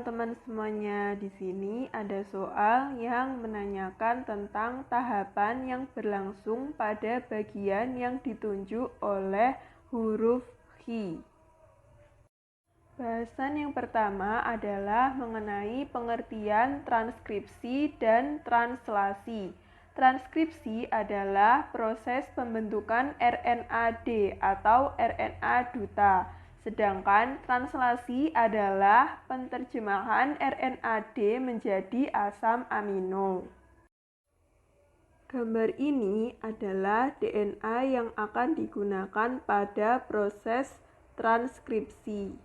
teman-teman semuanya, di sini ada soal yang menanyakan tentang tahapan yang berlangsung pada bagian yang ditunjuk oleh huruf Q. Bahasan yang pertama adalah mengenai pengertian transkripsi dan translasi. Transkripsi adalah proses pembentukan RNA-D atau RNA duta. Sedangkan translasi adalah penerjemahan RNA-D menjadi asam amino. Gambar ini adalah DNA yang akan digunakan pada proses transkripsi.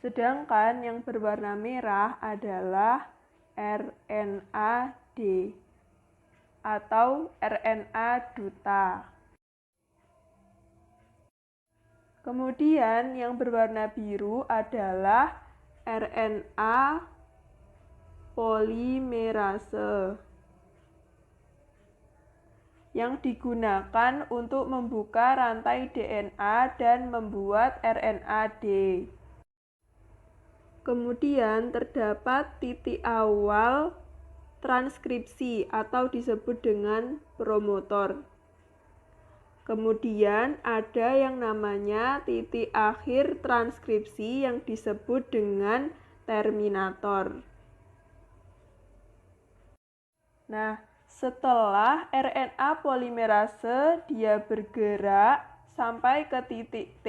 Sedangkan yang berwarna merah adalah RNA-D atau RNA duta. Kemudian yang berwarna biru adalah RNA polimerase yang digunakan untuk membuka rantai DNA dan membuat RNA-D. Kemudian terdapat titik awal transkripsi atau disebut dengan promotor. Kemudian ada yang namanya titik akhir transkripsi yang disebut dengan terminator. Nah, setelah RNA polimerase dia bergerak sampai ke titik T,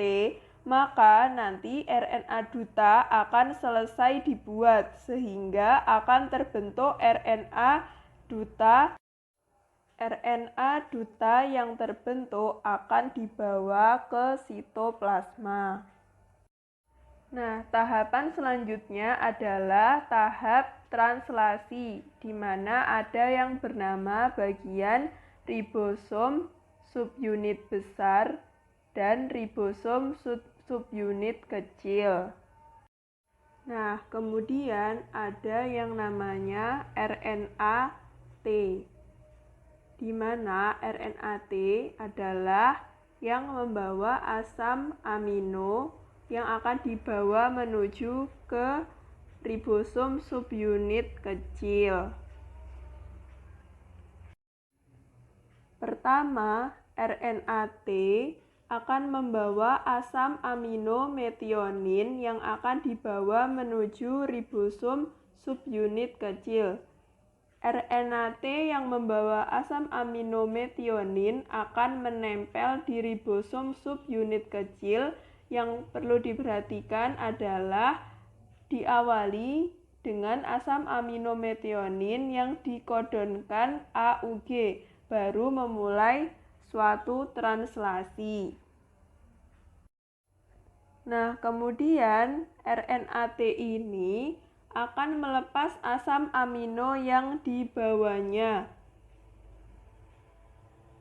maka nanti RNA duta akan selesai dibuat sehingga akan terbentuk RNA duta. RNA duta yang terbentuk akan dibawa ke sitoplasma. Nah, tahapan selanjutnya adalah tahap translasi, di mana ada yang bernama bagian ribosom subunit besar dan ribosom subunit kecil. Nah, kemudian ada yang namanya RNA-T, di mana RNA-T adalah yang membawa asam amino yang akan dibawa menuju ke ribosom subunit kecil. Pertama, RNA-T akan membawa asam amino metionin yang akan dibawa menuju ribosom subunit kecil. RNA-T yang membawa asam amino metionin akan menempel di ribosom subunit kecil. Yang perlu diperhatikan adalah diawali dengan asam amino metionin yang dikodonkan AUG, baru memulai suatu translasi. Nah, kemudian RNA-T ini akan melepas asam amino yang dibawanya.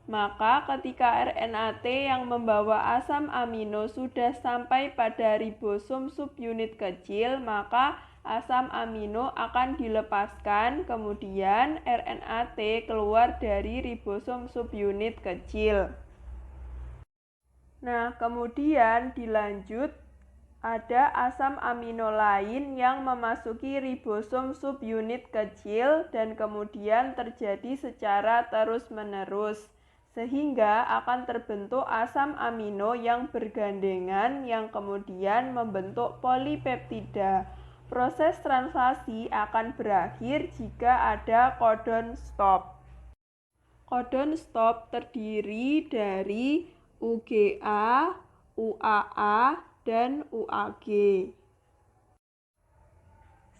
Maka ketika RNA-T yang membawa asam amino sudah sampai pada ribosom subunit kecil, maka asam amino akan dilepaskan, kemudian RNA-T keluar dari ribosom subunit kecil. Nah, kemudian dilanjut ada asam amino lain yang memasuki ribosom subunit kecil dan kemudian terjadi secara terus-menerus, sehingga akan terbentuk asam amino yang bergandengan yang kemudian membentuk polipeptida. Proses translasi akan berakhir jika ada codon stop. Codon stop terdiri dari UGA, UAA, dan UAG.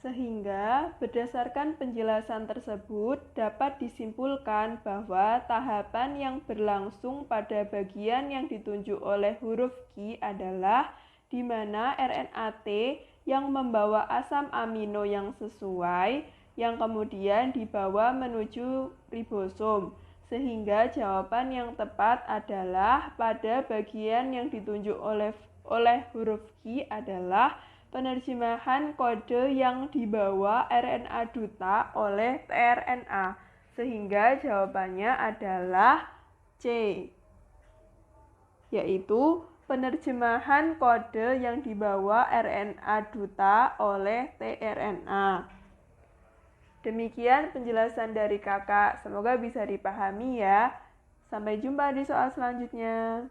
Sehingga berdasarkan penjelasan tersebut dapat disimpulkan bahwa tahapan yang berlangsung pada bagian yang ditunjuk oleh huruf Q adalah di mana RNA-T yang membawa asam amino yang sesuai yang kemudian dibawa menuju ribosom. Sehingga jawaban yang tepat adalah pada bagian yang ditunjuk oleh huruf Q adalah penerjemahan kode yang dibawa RNA duta oleh tRNA. Sehingga jawabannya adalah C, yaitu penerjemahan kode yang dibawa RNA duta oleh tRNA. Demikian penjelasan dari kakak, semoga bisa dipahami ya. Sampai jumpa di soal selanjutnya.